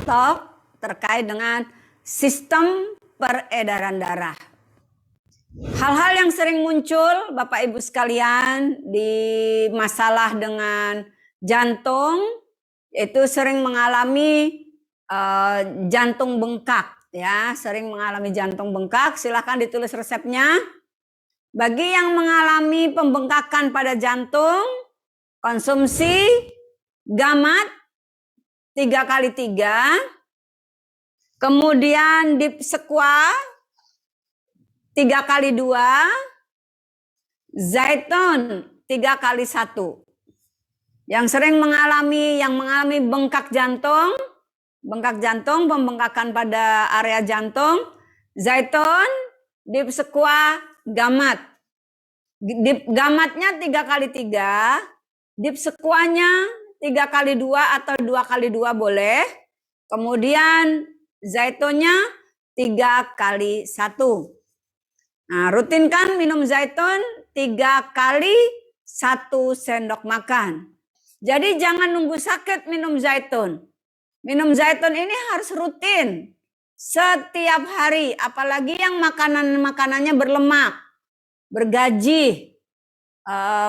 Talk terkait dengan sistem peredaran darah. Hal-hal yang sering muncul Bapak Ibu sekalian di masalah dengan jantung itu sering mengalami jantung bengkak ya, sering mengalami jantung bengkak. Silahkan ditulis resepnya. Bagi yang mengalami pembengkakan pada jantung, konsumsi gamat 3x3, kemudian Dipsequa 3x2, Zaiton 3x1. Yang sering mengalami bengkak jantung, pembengkakan pada area jantung, Zaiton, Dipsequa, gamat. Gamatnya 3x3, Dipsequanya 3x2 atau 2x2 boleh. Kemudian Zaitonnya 3x1. Nah, rutinkan minum Zaiton 3x1 sendok makan. Jadi jangan nunggu sakit minum Zaiton. Minum Zaiton ini harus rutin setiap hari, apalagi yang makanannya berlemak, bergaji,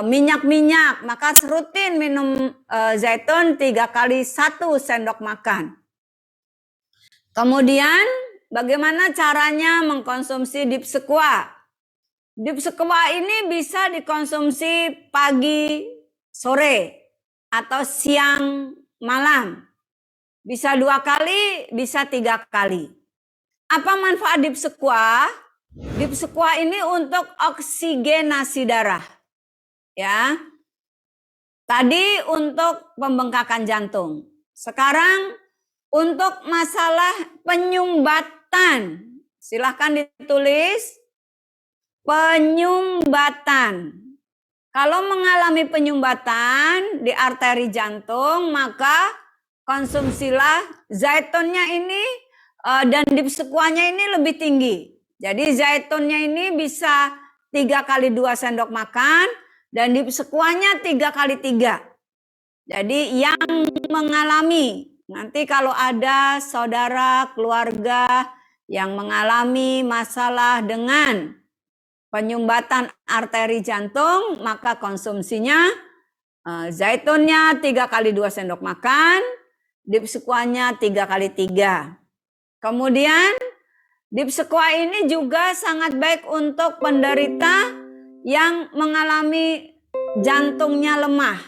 minyak-minyak, maka rutin minum Zaiton 3x1 sendok makan. Kemudian bagaimana caranya mengkonsumsi Dipsequa? Dipsequa ini bisa dikonsumsi pagi, sore, atau siang, malam. Bisa 2 kali, bisa 3 kali. Apa manfaat Dipsequa? Dipsequa ini untuk oksigenasi darah. Ya. Tadi untuk pembengkakan jantung. Sekarang untuk masalah penyumbatan, silahkan ditulis penyumbatan. Kalau mengalami penyumbatan di arteri jantung, maka konsumsilah Zaitonnya ini dan Dipsequanya ini lebih tinggi. Jadi Zaitonnya ini bisa 3x2 sendok makan dan Dipsequanya 3x3. Jadi yang mengalami, nanti kalau ada saudara, keluarga yang mengalami masalah dengan penyumbatan arteri jantung, maka konsumsinya Zaitonnya 3x2 sendok makan, Dipsequanya 3x3. Kemudian Dipsequa ini juga sangat baik untuk penderita yang mengalami jantungnya lemah.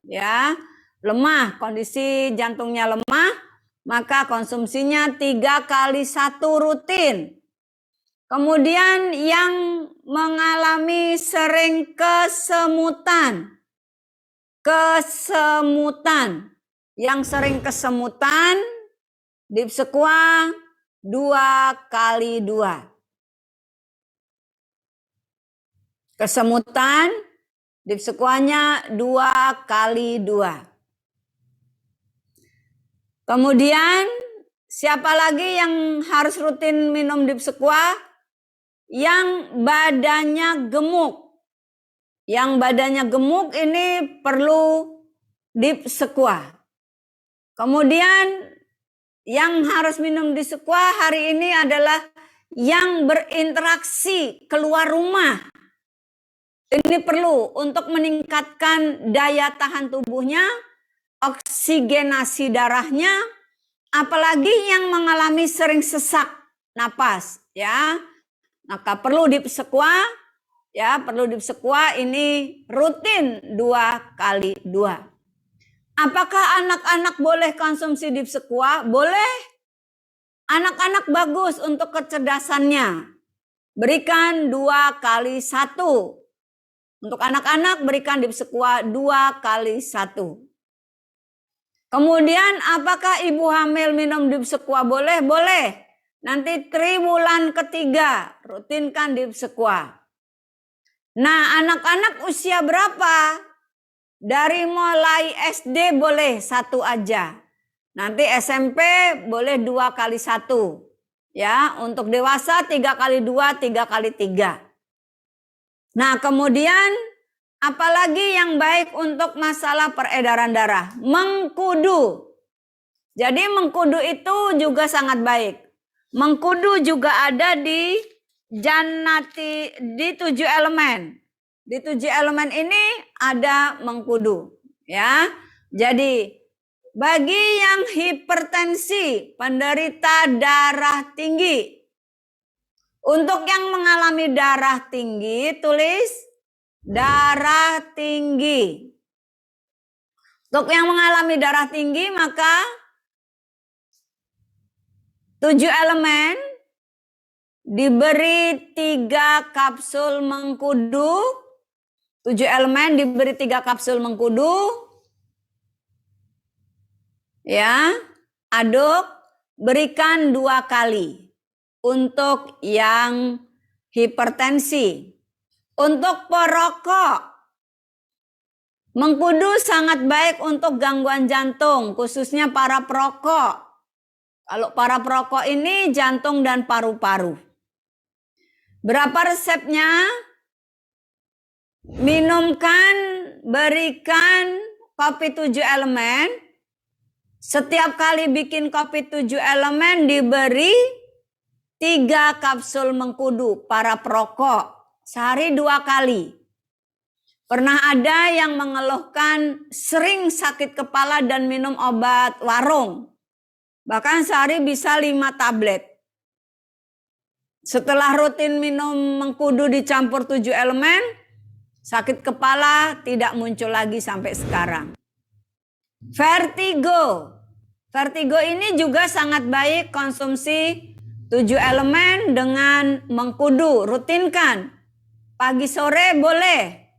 Ya, lemah, kondisi jantungnya lemah, maka konsumsinya 3x1 rutin. Kemudian yang mengalami sering kesemutan, yang sering kesemutan, Dipsequa 2x2. Kesemutan, Dipsequanya 2x2. Kemudian siapa lagi yang harus rutin minum Dipsequa? Yang badannya gemuk. Yang badannya gemuk ini perlu Dipsequa. Kemudian yang harus minum Dipsequa hari ini adalah yang berinteraksi keluar rumah. Ini perlu untuk meningkatkan daya tahan tubuhnya, oksigenasi darahnya, apalagi yang mengalami sering sesak napas, ya. Maka perlu Dipsequa, ya, perlu Dipsequa ini rutin 2x2. Apakah anak-anak boleh konsumsi Dipsequa? Boleh. Anak-anak bagus untuk kecerdasannya. Berikan 2x1. Untuk anak-anak berikan Dipsequa 2x1. Kemudian apakah ibu hamil minum Dipsequa? Boleh? Boleh. Nanti triwulan ketiga rutinkan Dipsequa. Nah, anak-anak usia berapa? Dari mulai SD boleh 1 aja. Nanti SMP boleh 2x1. Ya, untuk dewasa 3x2, 3x3. Nah, kemudian apalagi yang baik untuk masalah peredaran darah? Mengkudu. Jadi mengkudu itu juga sangat baik. Mengkudu juga ada di Jannati, di 7 elemen. Di 7 elemen ini ada mengkudu, ya. Jadi bagi yang hipertensi, penderita darah tinggi, untuk yang mengalami darah tinggi, tulis darah tinggi. Untuk yang mengalami darah tinggi, maka 7 elemen diberi 3 kapsul mengkudu. 7 elemen diberi 3 kapsul mengkudu. Ya, aduk, berikan 2 kali. Untuk yang hipertensi. Untuk perokok, mengkudu sangat baik untuk gangguan jantung, khususnya para perokok. Kalau para perokok ini jantung dan paru-paru. Berapa resepnya? Minumkan, berikan kopi 7 elemen. Setiap kali bikin kopi 7 elemen diberi 3 kapsul mengkudu para perokok. Sehari 2 kali. Pernah ada yang mengeluhkan sering sakit kepala dan minum obat warung. Bahkan sehari bisa 5 tablet. Setelah rutin minum mengkudu dicampur 7 elemen, sakit kepala tidak muncul lagi sampai sekarang. Vertigo. Vertigo ini juga sangat baik konsumsi 7 elemen dengan mengkudu. Rutinkan. Pagi sore boleh.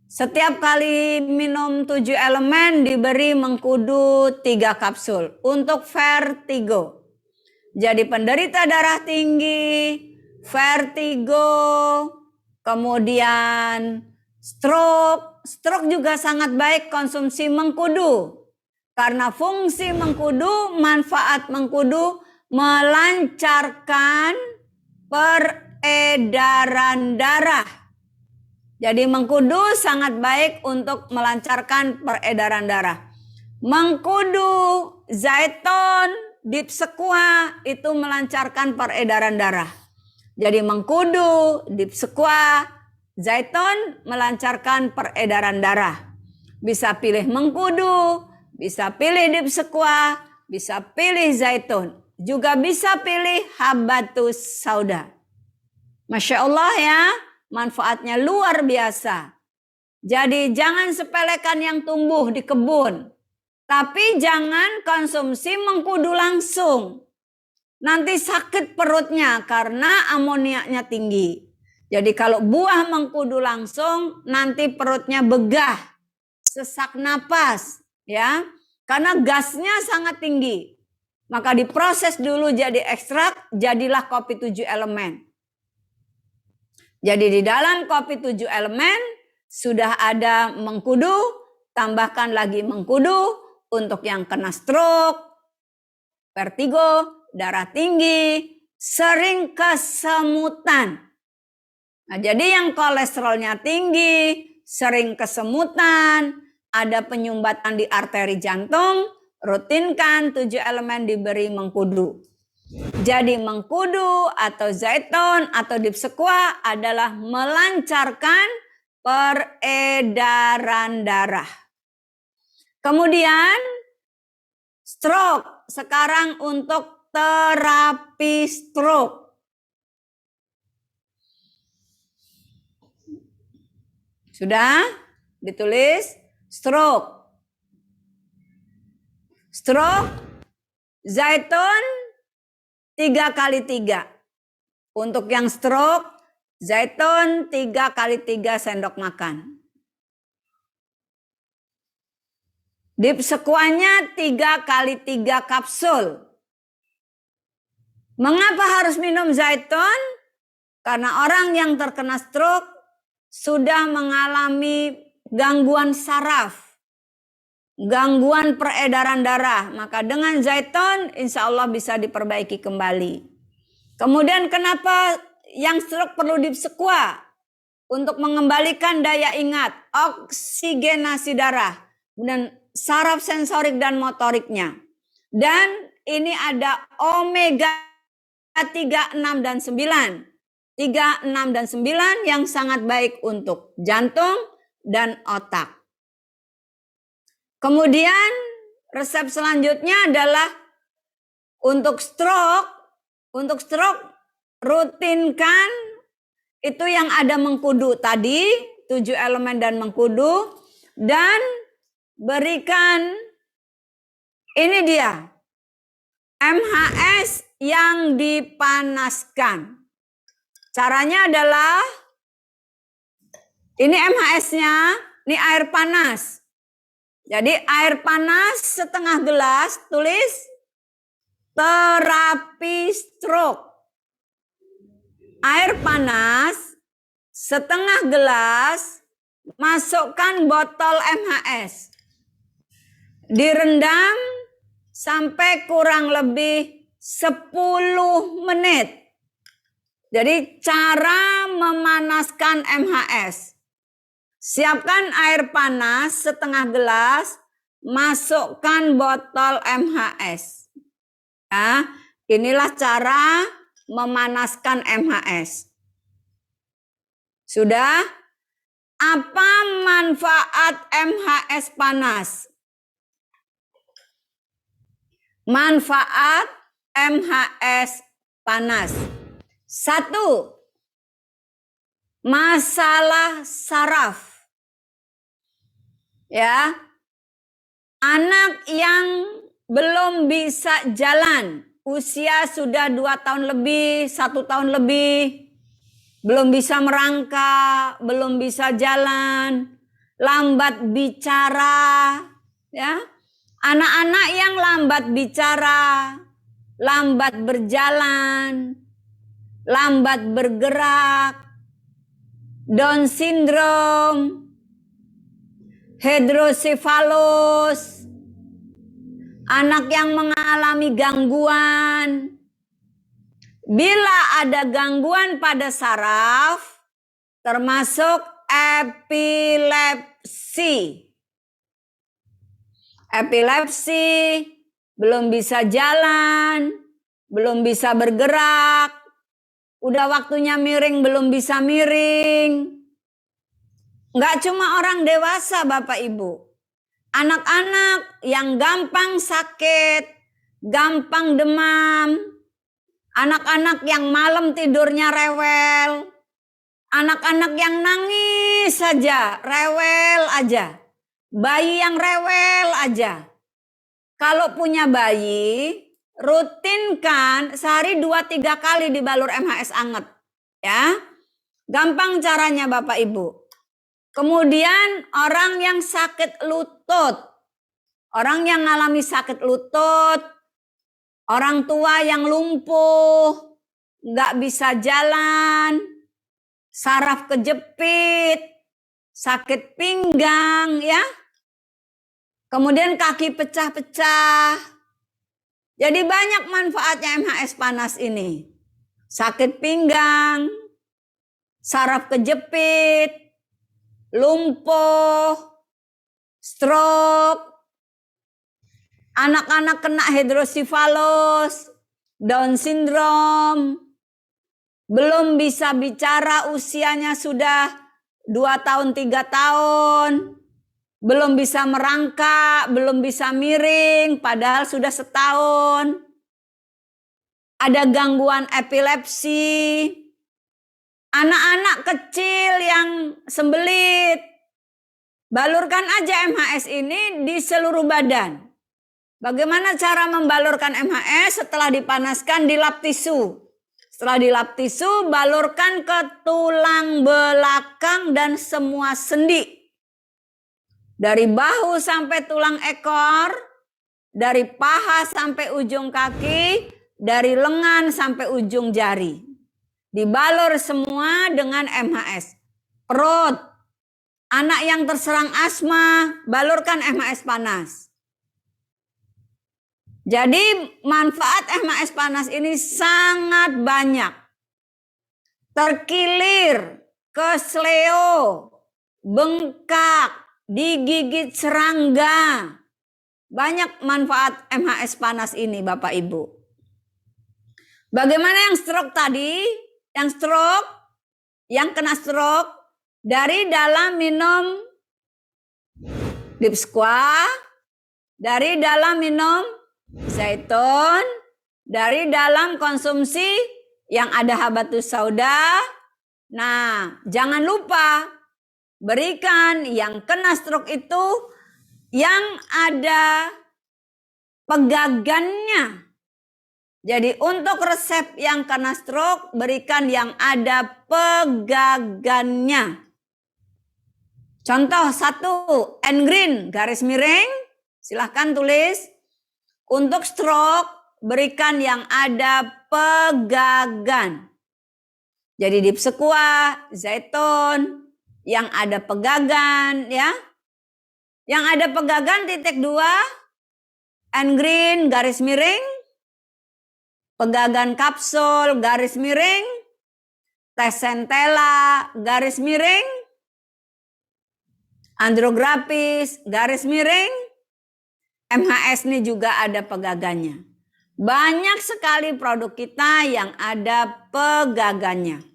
Setiap kali minum 7 elemen diberi mengkudu 3 kapsul untuk vertigo. Jadi penderita darah tinggi, vertigo, kemudian stroke. Stroke juga sangat baik konsumsi mengkudu. Karena fungsi mengkudu, manfaat mengkudu melancarkan peredaran darah. Jadi mengkudu sangat baik untuk melancarkan peredaran darah. Mengkudu, zaitun, dipsekua itu melancarkan peredaran darah. Jadi mengkudu, dipsekua, zaitun melancarkan peredaran darah. Bisa pilih mengkudu, bisa pilih dipsekua, bisa pilih zaitun. Juga bisa pilih habatus sauda. Masya Allah ya. Manfaatnya luar biasa. Jadi jangan sepelekan yang tumbuh di kebun. Tapi jangan konsumsi mengkudu langsung. Nanti sakit perutnya karena amoniaknya tinggi. Jadi kalau buah mengkudu langsung nanti perutnya begah. Sesak napas. Ya, karena gasnya sangat tinggi. Maka diproses dulu jadi ekstrak, jadilah kopi 7 elemen. Jadi di dalam kopi 7 elemen sudah ada mengkudu, tambahkan lagi mengkudu untuk yang kena stroke, vertigo, darah tinggi, sering kesemutan. Nah, jadi yang kolesterolnya tinggi, sering kesemutan, ada penyumbatan di arteri jantung, rutinkan 7 elemen diberi mengkudu. Jadi mengkudu atau zaitun atau dipsekua adalah melancarkan peredaran darah. Kemudian stroke. Sekarang untuk terapi stroke. Sudah ditulis stroke. Stroke, zaitun 3 kali 3. Untuk yang stroke, zaitun 3 kali 3 sendok makan. Dipsekuanya 3 kali 3 kapsul. Mengapa harus minum zaitun? Karena orang yang terkena stroke sudah mengalami gangguan saraf. Gangguan peredaran darah, maka dengan zaitun insya Allah bisa diperbaiki kembali. Kemudian kenapa yang stroke perlu dipsekua? Untuk mengembalikan daya ingat, oksigenasi darah, dan saraf sensorik dan motoriknya. Dan ini ada omega 3, 6, dan 9. 3, 6, dan 9 yang sangat baik untuk jantung dan otak. Kemudian resep selanjutnya adalah untuk stroke. Untuk stroke rutinkan itu yang ada mengkudu tadi, 7 elemen dan mengkudu, dan berikan ini dia MHS yang dipanaskan. Caranya adalah ini MHS-nya, ini air panas. Jadi air panas setengah gelas, tulis terapi stroke. Air panas setengah gelas, masukkan botol MHS. Direndam sampai kurang lebih 10 menit. Jadi cara memanaskan MHS. Siapkan air panas setengah gelas, masukkan botol MHS. Ya, inilah cara memanaskan MHS. Sudah? Apa manfaat MHS panas? Manfaat MHS panas. 1. Masalah saraf. Ya. Anak yang belum bisa jalan, usia sudah 2 tahun lebih, 1 tahun lebih, belum bisa merangkak, belum bisa jalan, lambat bicara, ya. Anak-anak yang lambat bicara, lambat berjalan, lambat bergerak, Down syndrome, hidrosefalus, anak yang mengalami gangguan. Bila ada gangguan pada saraf, termasuk epilepsi. Epilepsi, belum bisa jalan, belum bisa bergerak, udah waktunya miring belum bisa miring. Nggak cuma orang dewasa Bapak Ibu. Anak-anak yang gampang sakit, gampang demam, anak-anak yang malam tidurnya rewel, anak-anak yang nangis saja, rewel aja. Bayi yang rewel aja. Kalau punya bayi, rutinkan sehari 2-3 kali dibalur MHS anget. Ya. Gampang caranya Bapak Ibu. Kemudian orang yang sakit lutut. Orang yang mengalami sakit lutut. Orang tua yang lumpuh. Nggak bisa jalan. Saraf kejepit. Sakit pinggang ya. Kemudian kaki pecah-pecah. Jadi banyak manfaatnya MHS panas ini. Sakit pinggang, saraf kejepit, lumpuh, stroke, anak-anak kena hidrosefalus, Down syndrome, belum bisa bicara usianya sudah 2 tahun 3 tahun. Belum bisa merangkak, belum bisa miring, padahal sudah setahun. Ada gangguan epilepsi. Anak-anak kecil yang sembelit. Balurkan aja MHS ini di seluruh badan. Bagaimana cara membalurkan MHS? Setelah dipanaskan, dilap tisu. Setelah dilap tisu, balurkan ke tulang belakang dan semua sendi. Dari bahu sampai tulang ekor, dari paha sampai ujung kaki, dari lengan sampai ujung jari. Dibalur semua dengan MHS. Perut, anak yang terserang asma, balurkan MHS panas. Jadi manfaat MHS panas ini sangat banyak. Terkilir, kesleo, bengkak, digigit serangga, Banyak manfaat MHS panas ini Bapak Ibu. Bagaimana yang stroke tadi? Yang stroke, yang kena stroke, dari dalam minum Deep Squat, dari dalam minum zaitun, dari dalam konsumsi yang ada habatus sauda. Nah, jangan lupa berikan yang kena stroke itu yang ada pegagannya. Jadi untuk resep yang kena stroke, berikan yang ada pegagannya. Contoh 1, N-Green garis miring, silahkan tulis. Untuk stroke, berikan yang ada pegagan. Jadi Deep Squat, zaitun, yang ada pegagan ya. Yang ada pegagan titik 2, N-Green garis miring, pegagan kapsul garis miring, teh centella garis miring, andrograpis garis miring, MHS ini juga ada pegagannya. Banyak sekali produk kita yang ada pegagannya.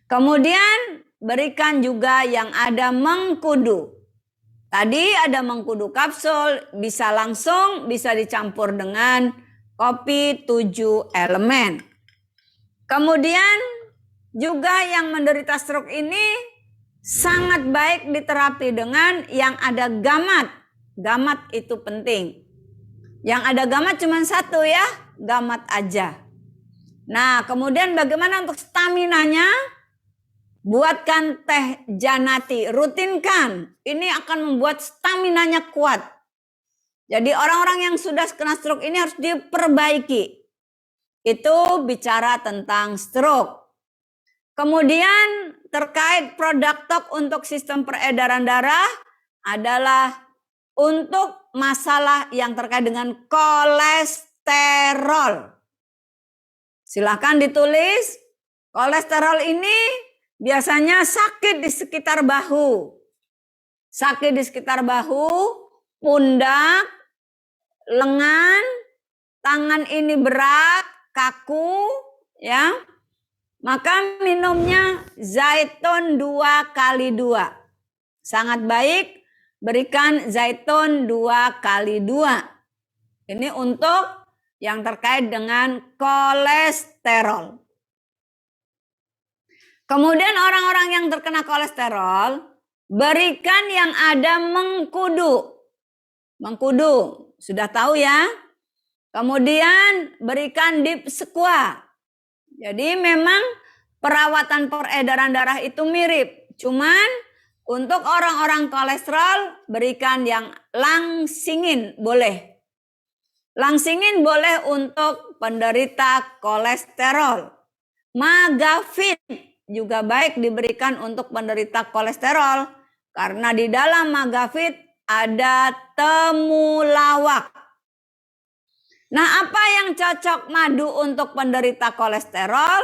Kemudian berikan juga yang ada mengkudu. Tadi ada mengkudu kapsul, bisa langsung, bisa dicampur dengan kopi 7 elemen. Kemudian juga yang menderita stroke ini sangat baik diterapi dengan yang ada gamat. Gamat itu penting. Yang ada gamat cuma 1 ya, gamat aja. Nah, kemudian bagaimana untuk staminanya? Buatkan teh Janati, rutinkan. Ini akan membuat staminanya kuat. Jadi orang-orang yang sudah kena stroke ini harus diperbaiki. Itu bicara tentang stroke. Kemudian terkait produk tok untuk sistem peredaran darah adalah untuk masalah yang terkait dengan kolesterol. Silakan ditulis. Kolesterol ini biasanya sakit di sekitar bahu. Sakit di sekitar bahu, pundak, lengan, tangan ini berat, kaku, ya. Maka minumnya zaitun 2x2. Sangat baik, berikan zaitun 2x2. Ini untuk yang terkait dengan kolesterol. Kemudian orang-orang yang terkena kolesterol, berikan yang ada mengkudu. Mengkudu, sudah tahu ya. Kemudian berikan Deep Squat. Jadi memang perawatan peredaran darah itu mirip. Cuman untuk orang-orang kolesterol, berikan yang langsingin boleh. Langsingin boleh untuk penderita kolesterol. Magafit juga baik diberikan untuk penderita kolesterol karena di dalam magafit ada temulawak. Nah, apa yang cocok madu untuk penderita kolesterol?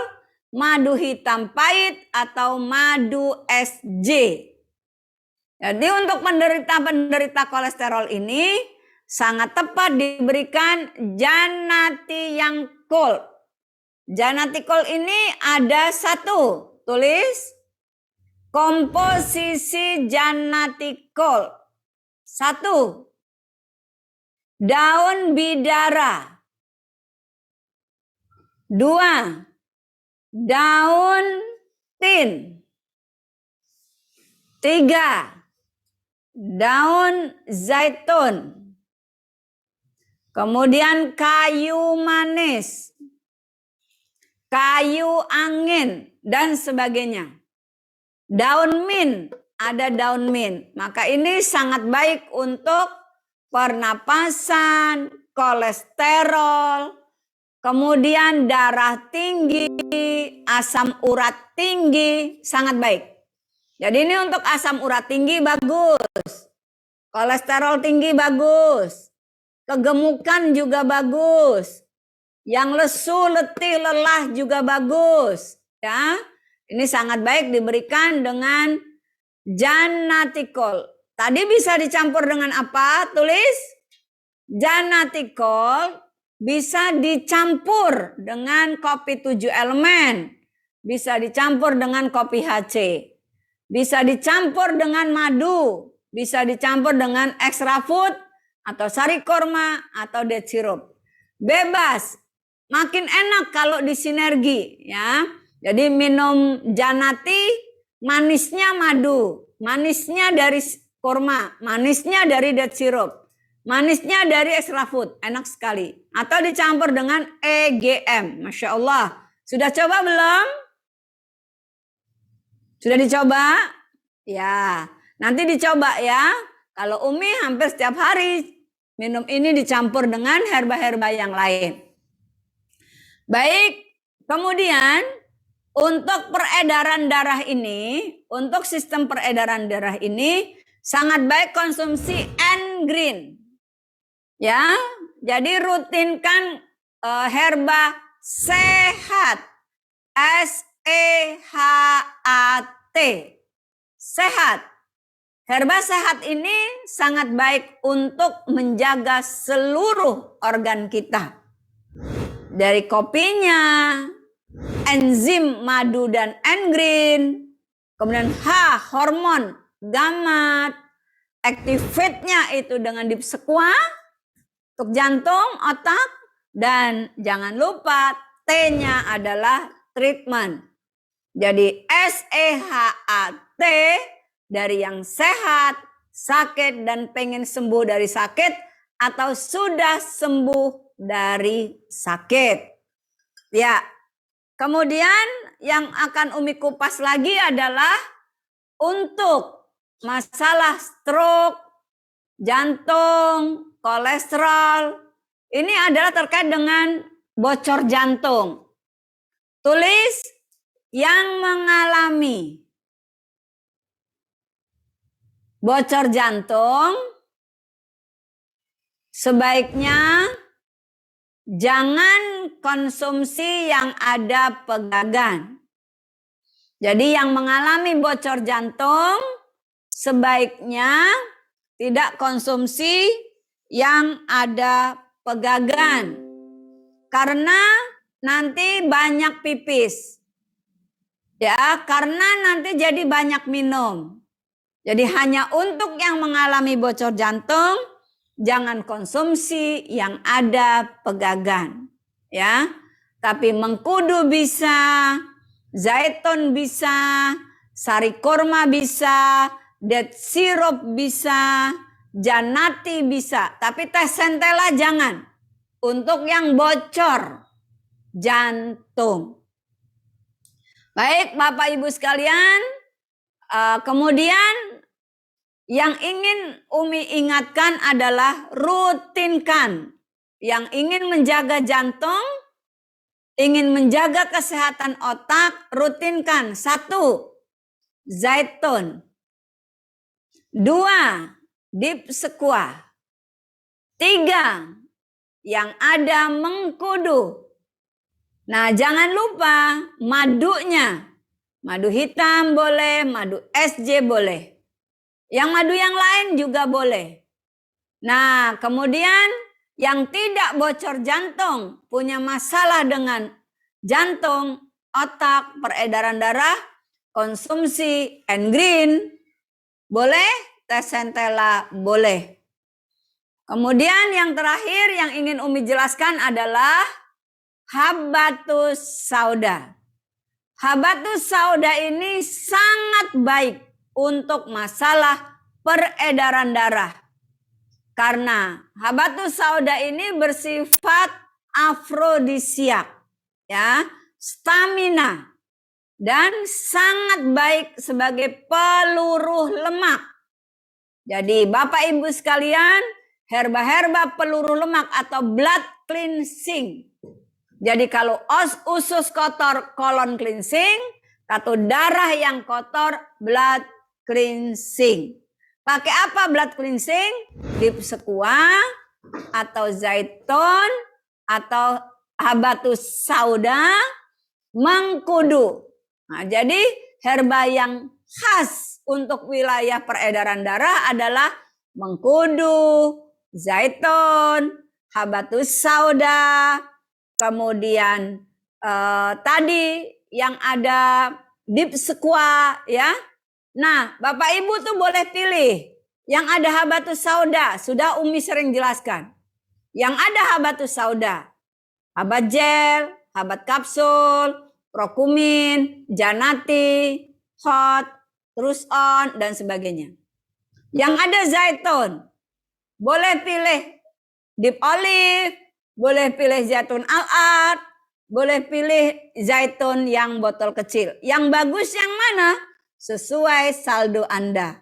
Madu hitam pahit atau madu SJ. Jadi untuk penderita kolesterol ini sangat tepat diberikan Janati yang cold. Janati cold ini ada 1. Tulis komposisi Janati cold. 1. Daun bidara. 2. Daun tin. 3. Daun zaitun. Kemudian kayu manis, kayu angin, dan sebagainya. Daun mint, ada daun mint. Maka ini sangat baik untuk pernapasan, kolesterol, kemudian darah tinggi, asam urat tinggi, sangat baik. Jadi ini untuk asam urat tinggi bagus, kolesterol tinggi bagus, kegemukan juga bagus. Yang lesu, letih, lelah juga bagus, ya. Ini sangat baik diberikan dengan Janati cold. Tadi bisa dicampur dengan apa? Tulis. Janatikol bisa dicampur dengan kopi 7 elemen. Bisa dicampur dengan kopi HC. Bisa dicampur dengan madu. Bisa dicampur dengan extra food atau sari korma atau date syrup. Bebas. Makin enak kalau disinergi ya. Jadi minum Janati, manisnya madu, manisnya dari korma, manisnya dari date syrup, manisnya dari extra food, enak sekali. Atau dicampur dengan EGM, Masya Allah. Sudah coba belum? Sudah dicoba? Ya, nanti dicoba ya. Kalau Umi hampir setiap hari minum ini dicampur dengan herba-herba yang lain. Baik, kemudian untuk peredaran darah ini, untuk sistem peredaran darah ini sangat baik konsumsi N-Green. Ya, jadi rutinkan herba sehat. SEHAT. Sehat. Herba sehat ini sangat baik untuk menjaga seluruh organ kita. Dari kopinya, enzim madu dan N-Green, kemudian hormon gamat, activate-nya itu dengan Dipsequa untuk jantung, otak, dan jangan lupa T-nya adalah treatment. Jadi SEHAT dari yang sehat, sakit, dan pengen sembuh dari sakit, atau sudah sembuh dari sakit. Ya, kemudian yang akan Umi kupas lagi adalah untuk masalah stroke, jantung, kolesterol. Ini adalah terkait dengan bocor jantung. Tulis yang mengalami bocor jantung sebaiknya jangan konsumsi yang ada pegagan. Jadi yang mengalami bocor jantung sebaiknya tidak konsumsi yang ada pegagan. Karena nanti banyak pipis. Ya, karena nanti jadi banyak minum. Jadi hanya untuk yang mengalami bocor jantung, jangan konsumsi yang ada pegagan, ya. Tapi mengkudu bisa, zaitun bisa, sari korma bisa, date syrup bisa, Janati bisa. Tapi teh centella jangan. Untuk yang bocor jantung. Baik Bapak Ibu sekalian, kemudian yang ingin Umi ingatkan adalah rutinkan. Yang ingin menjaga jantung, ingin menjaga kesehatan otak, rutinkan. 1. Zaitun. 2. Dipsequa. 3. Yang ada mengkudu. Nah, jangan lupa madunya. Madu hitam boleh, madu SJ boleh. Yang madu yang lain juga boleh. Nah, kemudian yang tidak bocor jantung, punya masalah dengan jantung, otak, peredaran darah, konsumsi N-Green boleh, teh centella boleh. Kemudian yang terakhir yang ingin Umi jelaskan adalah Habatus sauda. Habatus sauda ini sangat baik untuk masalah peredaran darah. Karena habatus sauda ini bersifat afrodisiak, ya, stamina, dan sangat baik sebagai peluruh lemak. Jadi Bapak Ibu sekalian, herba-herba peluruh lemak atau blood cleansing. Jadi kalau usus kotor, colon cleansing, atau darah yang kotor, blood cleansing. Pakai apa blood cleansing? Dipsequa atau zaitun atau habatus sauda, mengkudu. Nah, jadi herba yang khas untuk wilayah peredaran darah adalah mengkudu, zaitun, habatus sauda, kemudian tadi yang ada deep squat ya. Nah, Bapak Ibu tuh boleh pilih yang ada habatus sauda, sudah Umi sering jelaskan. Yang ada habatus sauda, habat gel, habat kapsul, prokumin, janati, hot, terus on, dan sebagainya. Yang ada zaitun, boleh pilih deep olive, boleh pilih zaitun al-ard, boleh pilih zaitun yang botol kecil. Yang bagus yang mana? Sesuai saldo Anda.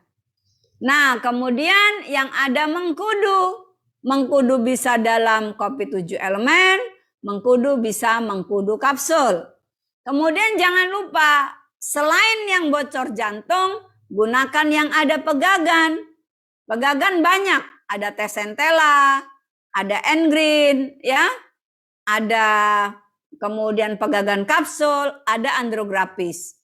Nah, kemudian yang ada mengkudu. Mengkudu bisa dalam kopi 7 elemen, mengkudu bisa mengkudu kapsul. Kemudian jangan lupa, selain yang bocor jantung, gunakan yang ada pegagan. Pegagan banyak, ada teh centella, ada N-green, ya, ada kemudian pegagan kapsul, ada andrograpis.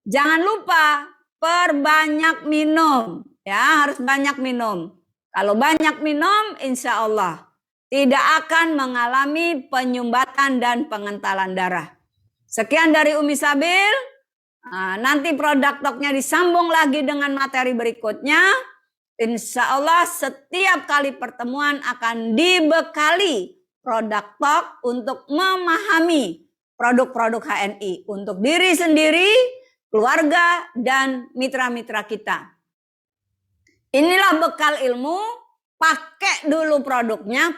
Jangan lupa perbanyak minum, ya, harus banyak minum. Kalau banyak minum, insya Allah tidak akan mengalami penyumbatan dan pengentalan darah. Sekian dari Umi Sabil. Nanti produk talknya disambung lagi dengan materi berikutnya. Insya Allah setiap kali pertemuan akan dibekali produk talk untuk memahami produk-produk HNI untuk diri sendiri, keluarga, dan mitra-mitra kita. Inilah bekal ilmu, pakai dulu produknya,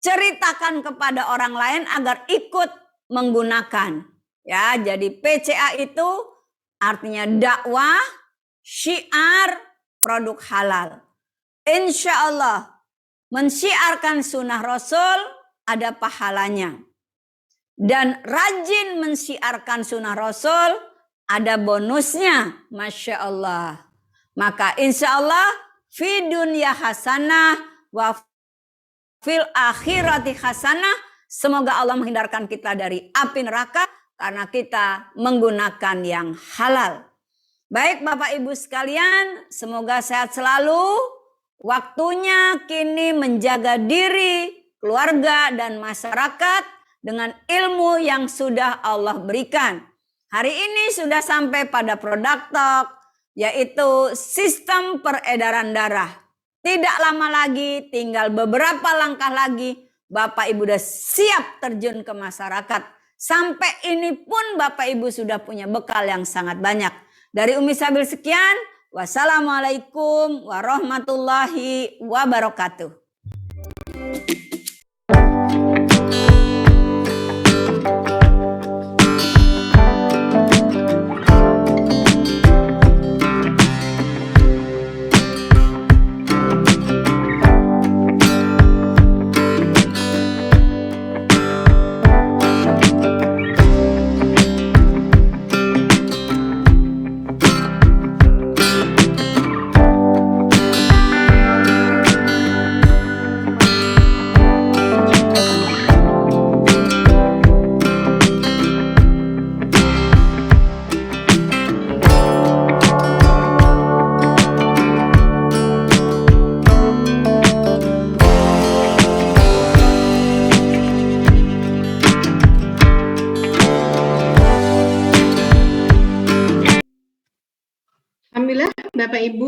ceritakan kepada orang lain agar ikut menggunakan. Ya, jadi PCA itu artinya dakwah, syiar, produk halal. Insya Allah mensyiarkan sunnah Rasul ada pahalanya. Dan rajin mensyiarkan sunnah Rasul ada bonusnya. Masya Allah. Maka insya Allah fi dunya hasanah wa fil akhirati hasanah. Semoga Allah menghindarkan kita dari api neraka karena kita menggunakan yang halal. Baik Bapak Ibu sekalian, semoga sehat selalu. Waktunya kini menjaga diri, keluarga, dan masyarakat dengan ilmu yang sudah Allah berikan. Hari ini sudah sampai pada produk talk, yaitu sistem peredaran darah. Tidak lama lagi, tinggal beberapa langkah lagi, Bapak Ibu sudah siap terjun ke masyarakat. Sampai ini pun Bapak Ibu sudah punya bekal yang sangat banyak. Dari Umi Sabil sekian, wassalamualaikum warahmatullahi wabarakatuh. Alhamdulillah Bapak Ibu